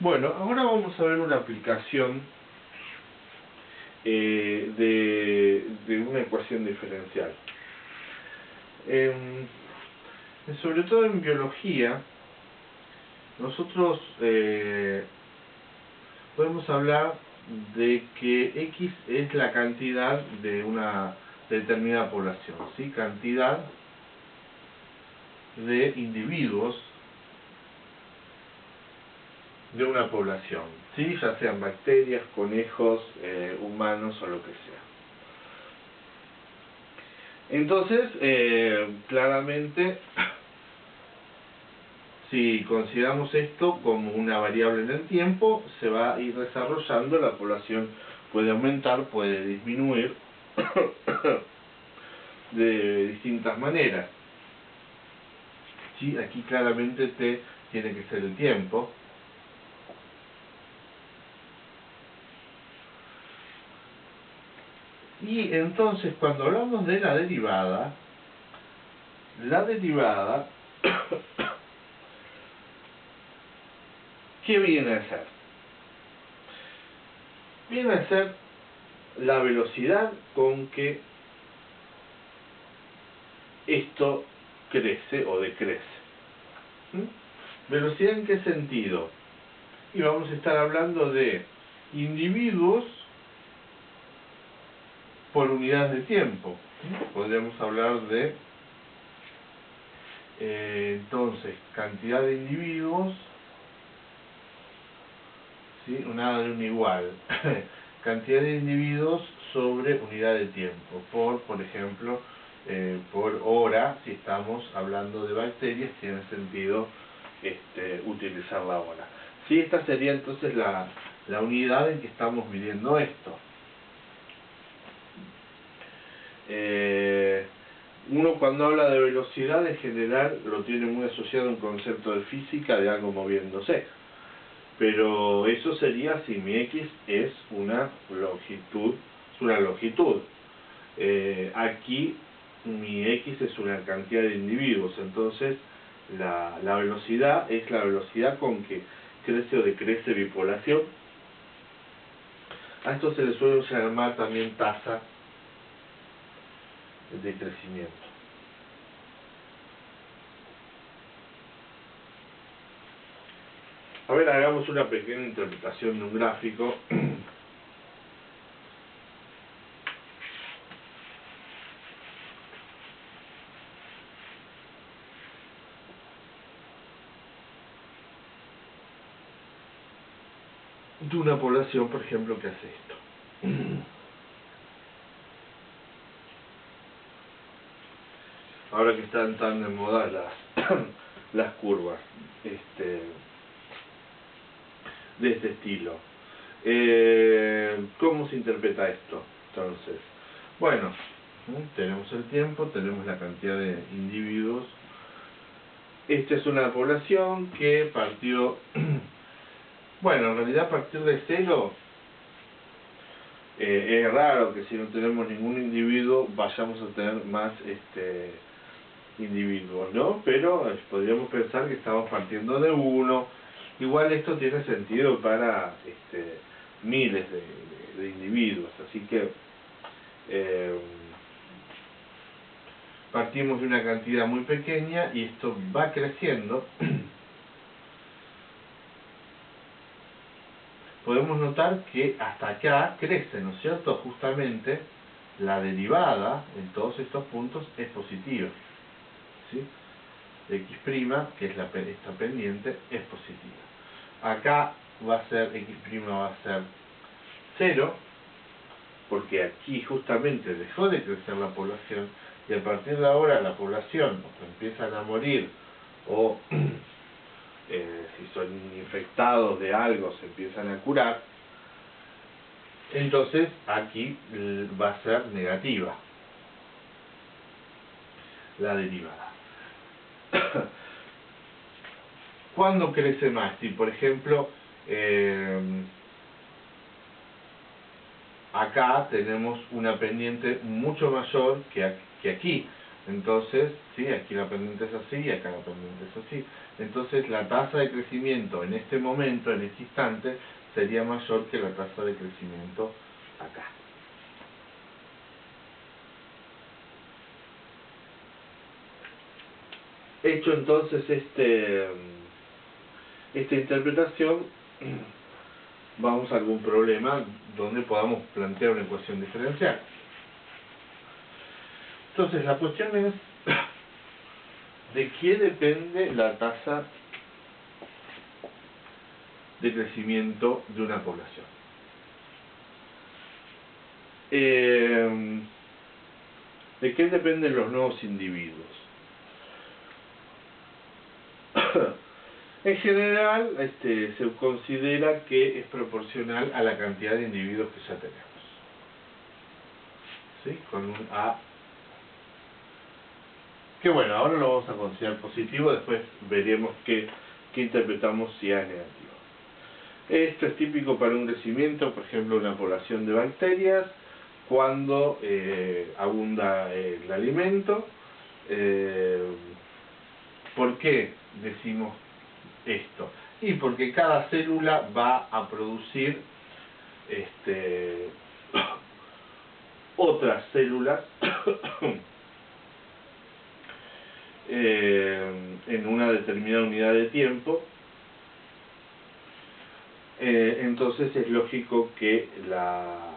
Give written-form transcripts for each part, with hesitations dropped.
Bueno, ahora vamos a ver una aplicación de una ecuación diferencial. Sobre todo en biología, nosotros podemos hablar de que X es la cantidad de una determinada población, ¿sí? Cantidad de individuos de una población, ¿sí? Ya sean bacterias, conejos, humanos o lo que sea. Entonces, claramente, si consideramos esto como una variable en el tiempo, se va a ir desarrollando, la población puede aumentar, puede disminuir de distintas maneras. ¿Sí? Aquí claramente T tiene que ser el tiempo. Y entonces cuando hablamos de la derivada ¿qué viene a ser? Viene a ser la velocidad con que esto crece o decrece. ¿Velocidad en qué sentido? Y vamos a estar hablando de individuos por unidades de tiempo. Podríamos hablar de entonces cantidad de individuos, ¿sí? Nada de un igual. Cantidad de individuos sobre unidad de tiempo, por ejemplo, por hora. Si estamos hablando de bacterias, tiene sentido utilizar la hora. ¿Sí? Esta sería entonces la unidad en que estamos midiendo esto. Uno cuando habla de velocidad en general lo tiene muy asociado a un concepto de física de algo moviéndose. Pero eso sería si mi X es una longitud, aquí mi X es una cantidad de individuos, entonces la velocidad es la velocidad con que crece o decrece mi población. A esto se le suele llamar también tasa de crecimiento. A ver, hagamos una pequeña interpretación de un gráfico. De una población, por ejemplo, que hace esto. Ahora que están tan de moda las curvas de este estilo. ¿Cómo se interpreta esto? Entonces, bueno, tenemos el tiempo, tenemos la cantidad de individuos. Esta es una población que partió, bueno, en realidad a partir de cero, es raro que si no tenemos ningún individuo vayamos a tener más individuos, ¿no? Pero podríamos pensar que estamos partiendo de uno. Igual esto tiene sentido para miles de individuos, así que partimos de una cantidad muy pequeña y esto va creciendo. Podemos notar que hasta acá crece, ¿no es cierto? Justamente la derivada en todos estos puntos es positiva, ¿sí? X', que es esta pendiente, es positiva. Acá va a ser, X' va a ser 0, porque aquí justamente dejó de crecer la población, y a partir de ahora la población empiezan a morir, o si son infectados de algo se empiezan a curar, entonces aquí va a ser negativa la derivada. ¿Cuándo crece más? Si por ejemplo acá tenemos una pendiente mucho mayor que aquí, Entonces, ¿sí? Aquí la pendiente es así y acá la pendiente es así. Entonces la tasa de crecimiento en este momento, en este instante, sería mayor que la tasa de crecimiento acá. Hecho entonces esta interpretación, vamos a algún problema donde podamos plantear una ecuación diferencial. Entonces la cuestión es ¿de qué depende la tasa de crecimiento de una población? ¿De qué dependen los nuevos individuos? En general, se considera que es proporcional a la cantidad de individuos que ya tenemos. ¿Sí? Con un A. Que bueno, ahora lo vamos a considerar positivo, después veremos qué interpretamos si A es negativo. Esto es típico para un crecimiento, por ejemplo, una población de bacterias, cuando abunda el alimento. ¿Por qué decimos esto? Y porque cada célula va a producir otras células en una determinada unidad de tiempo. Entonces es lógico que la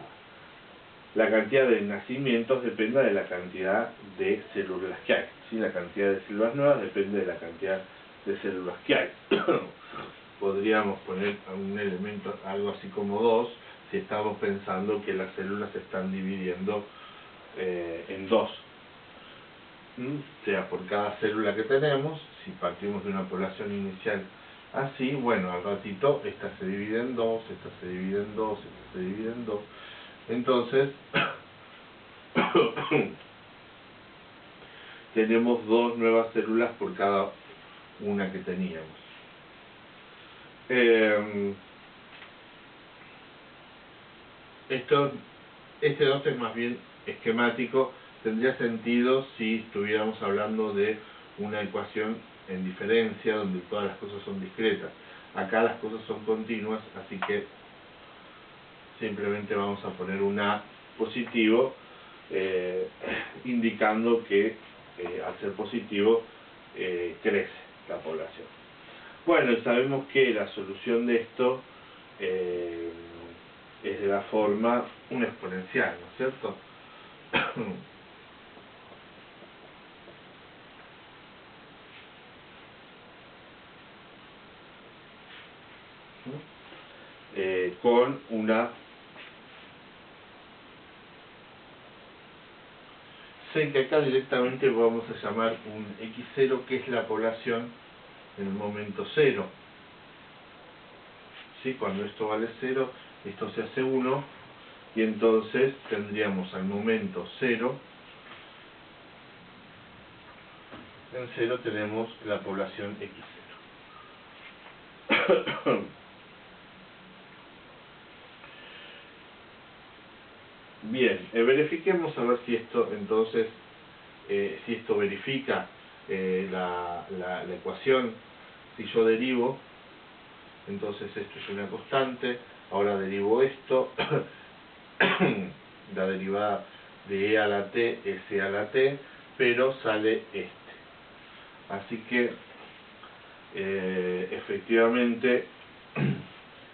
cantidad de nacimientos dependa de la cantidad de células que hay. ¿Sí? La cantidad de células nuevas depende de la cantidad de células que hay. Podríamos poner un elemento, algo así como 2, si estamos pensando que las células se están dividiendo en 2. O sea, por cada célula que tenemos, si partimos de una población inicial así, bueno, al ratito esta se divide en 2, esta se divide en 2, esta se divide en 2. Entonces, tenemos 2 nuevas células por cada una que teníamos. Este 2 es más bien esquemático, tendría sentido si estuviéramos hablando de una ecuación en diferencia, donde todas las cosas son discretas. Acá las cosas son continuas, así que simplemente vamos a poner un A positivo, indicando que al ser positivo crece la población. Bueno, sabemos que la solución de esto es de la forma una exponencial, ¿no es cierto? Con una C que acá directamente vamos a llamar un X0, que es la población en el momento 0. ¿Sí? Cuando esto vale 0, esto se hace 1, y entonces tendríamos al momento 0, en 0 tenemos la población X0. Bien, verifiquemos a ver si esto entonces, si esto verifica la ecuación. Si yo derivo, entonces esto es una constante, ahora derivo esto, la derivada de E a la T es E a la T, pero sale Así que, efectivamente,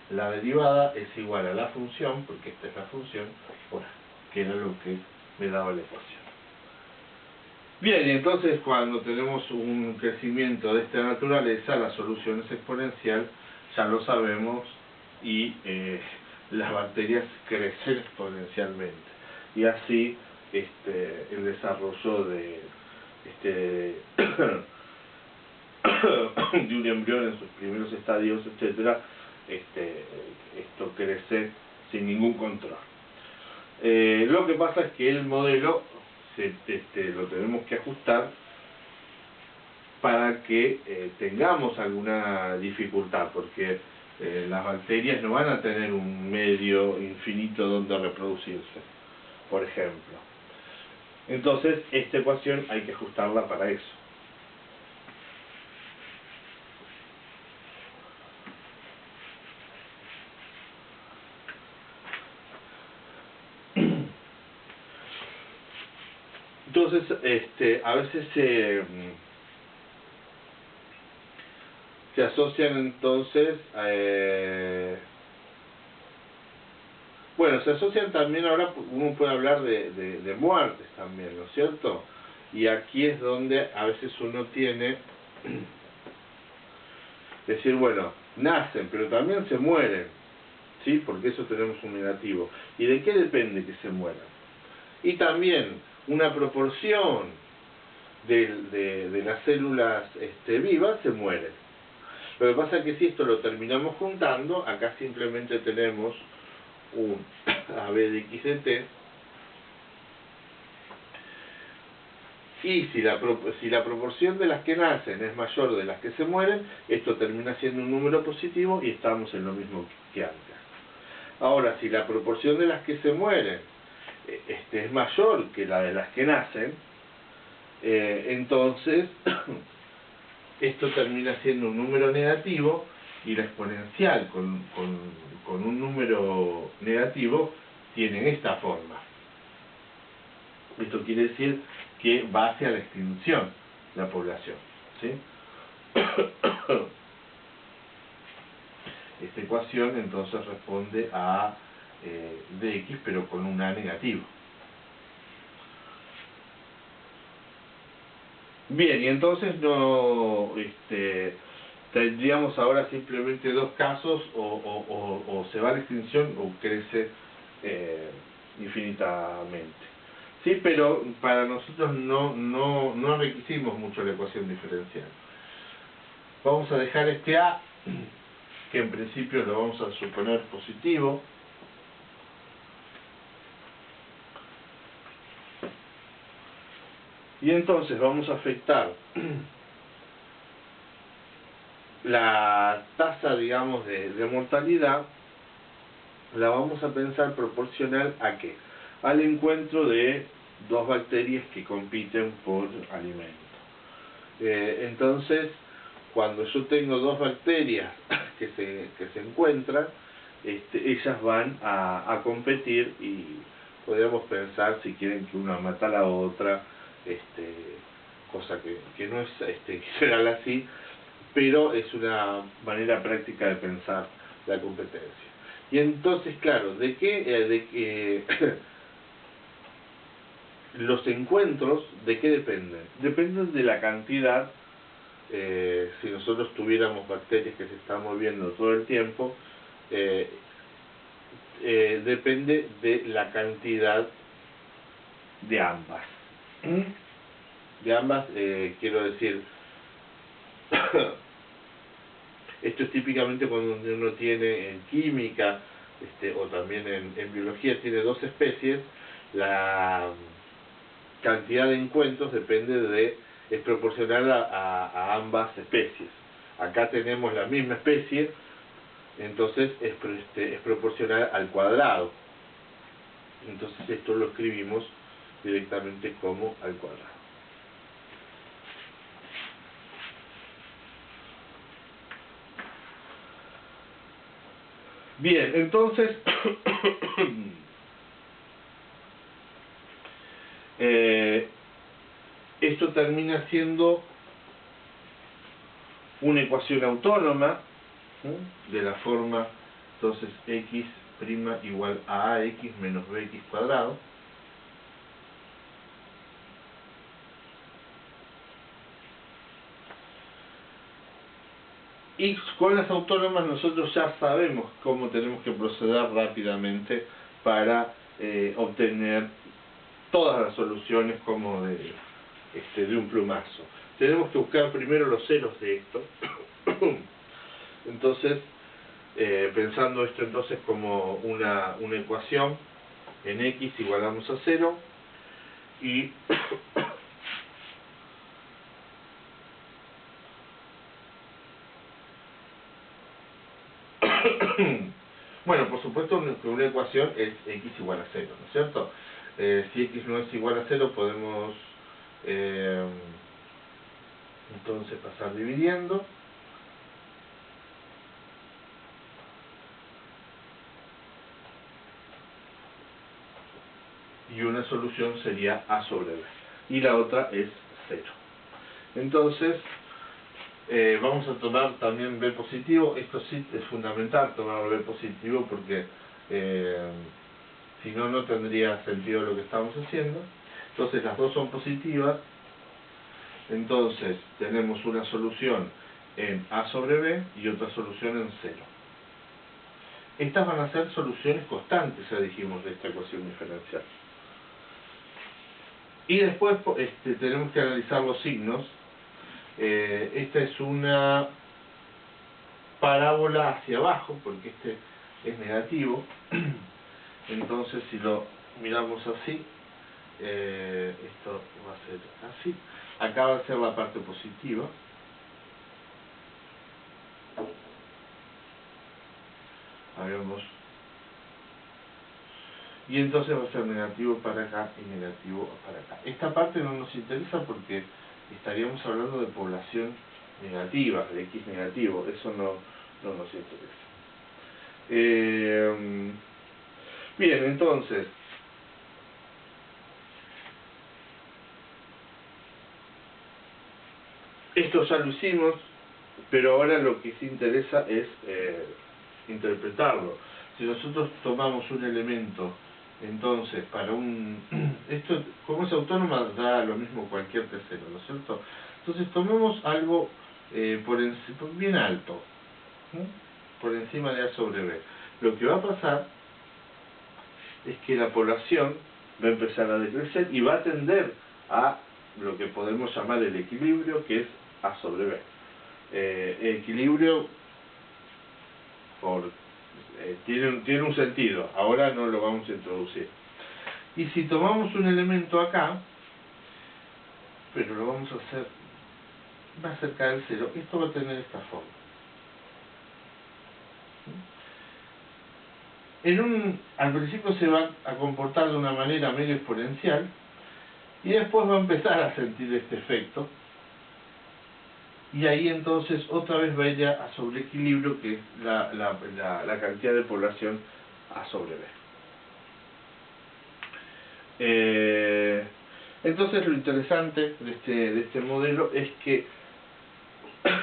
la derivada es igual a la función, porque esta es la función, por A, que era lo que me daba la ecuación. Bien, y entonces cuando tenemos un crecimiento de esta naturaleza, la solución es exponencial, ya lo sabemos, y las bacterias crecen exponencialmente. Y así el desarrollo de un embrión en sus primeros estadios, etcétera, esto crece sin ningún control. Lo que pasa es que el modelo lo tenemos que ajustar para que tengamos alguna dificultad, porque las bacterias no van a tener un medio infinito donde reproducirse, por ejemplo. Entonces, esta ecuación hay que ajustarla para eso. Entonces, a veces se asocian entonces, bueno, se asocian también, ahora uno puede hablar de muertes también, ¿no es cierto? Y aquí es donde a veces uno tiene, decir, bueno, nacen, pero también se mueren, ¿sí? Porque eso tenemos un negativo. ¿Y de qué depende que se mueran? Y también una proporción de las células vivas se mueren. Lo que pasa es que si esto lo terminamos juntando, acá simplemente tenemos un AB de X de T, y si la proporción de las que nacen es mayor de las que se mueren, esto termina siendo un número positivo y estamos en lo mismo que antes. Ahora, si la proporción de las que se mueren es mayor que la de las que nacen, entonces esto termina siendo un número negativo, y la exponencial con un número negativo tiene esta forma. Esto quiere decir que va hacia la extinción la población, ¿sí? Esta ecuación entonces responde a dx, pero con un a negativo. Bien, y entonces no tendríamos ahora simplemente dos casos: o se va a la extinción o crece infinitamente. Sí, pero para nosotros no enriquecimos mucho la ecuación diferencial. Vamos a dejar este a, que en principio lo vamos a suponer positivo. Y entonces vamos a afectar la tasa, digamos, de mortalidad, la vamos a pensar proporcional ¿a qué? Al encuentro de dos bacterias que compiten por alimento. Entonces, cuando yo tengo dos bacterias que se encuentran, ellas van a competir, y podríamos pensar, si quieren, que una mata a la otra, cosa que no es general así, pero es una manera práctica de pensar la competencia. Y entonces, claro, ¿de qué los encuentros de qué dependen? Dependen de la cantidad. Si nosotros tuviéramos bacterias que se están moviendo todo el tiempo, depende de la cantidad de ambas. De ambas, quiero decir, esto es típicamente cuando uno tiene en química, o también en biología, tiene dos especies. La cantidad de encuentros es proporcional a ambas especies. Acá tenemos la misma especie, entonces es proporcional al cuadrado. Entonces esto lo escribimos directamente como al cuadrado. Bien, entonces esto termina siendo una ecuación autónoma, de la forma, entonces, x' igual a ax menos bx cuadrado. Y con las autónomas nosotros ya sabemos cómo tenemos que proceder rápidamente para obtener todas las soluciones como de un plumazo. Tenemos que buscar primero los ceros de esto. Entonces, pensando esto entonces como una ecuación, en x igualamos a 0, y Bueno, por supuesto que una ecuación es x igual a 0, ¿no es cierto? Si x no es igual a 0 podemos entonces pasar dividiendo. Y una solución sería a sobre b. Y la otra es 0. Entonces, vamos a tomar también b positivo. Esto sí es fundamental tomar b positivo porque si no, no tendría sentido lo que estamos haciendo. Entonces las dos son positivas. Entonces tenemos una solución en a sobre b y otra solución en 0. Estas van a ser soluciones constantes, ya dijimos, de esta ecuación diferencial. Y después tenemos que analizar los signos. Esta es una parábola hacia abajo, porque este es negativo. Entonces, si lo miramos así, esto va a ser así. Acá va a ser la parte positiva. Hagamos. Y entonces va a ser negativo para acá y negativo para acá. Esta parte no nos interesa porque estaríamos hablando de población negativa, de x negativo. Eso no nos interesa. Bien, entonces, esto ya lo hicimos, pero ahora lo que sí interesa es interpretarlo. Si nosotros tomamos un elemento, entonces, para esto, como es autónoma, da lo mismo cualquier tercero, ¿no es cierto? Entonces, tomemos algo bien alto, ¿sí? Por encima de A sobre B. Lo que va a pasar es que la población va a empezar a decrecer y va a tender a lo que podemos llamar el equilibrio, que es A sobre B. El equilibrio tiene un sentido, ahora no lo vamos a introducir. Y si tomamos un elemento acá, pero lo vamos a hacer más cerca del 0, esto va a tener esta forma. Al principio se va a comportar de una manera medio exponencial y después va a empezar a sentir este efecto. Y ahí entonces otra vez va a ir a sobre equilibrio, que es la cantidad de población A sobre B. Entonces lo interesante de este modelo es que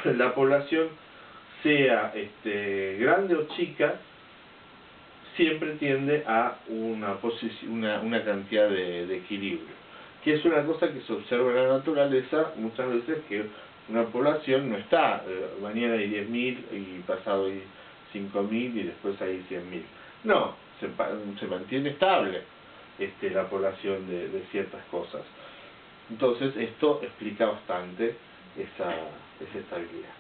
la población, sea grande o chica, siempre tiende a una cantidad de equilibrio, que es una cosa que se observa en la naturaleza muchas veces, que una población no está, mañana hay 10.000 y pasado hay 5.000 y después hay 100.000. No, se mantiene estable la población de ciertas cosas. Entonces esto explica bastante esa estabilidad.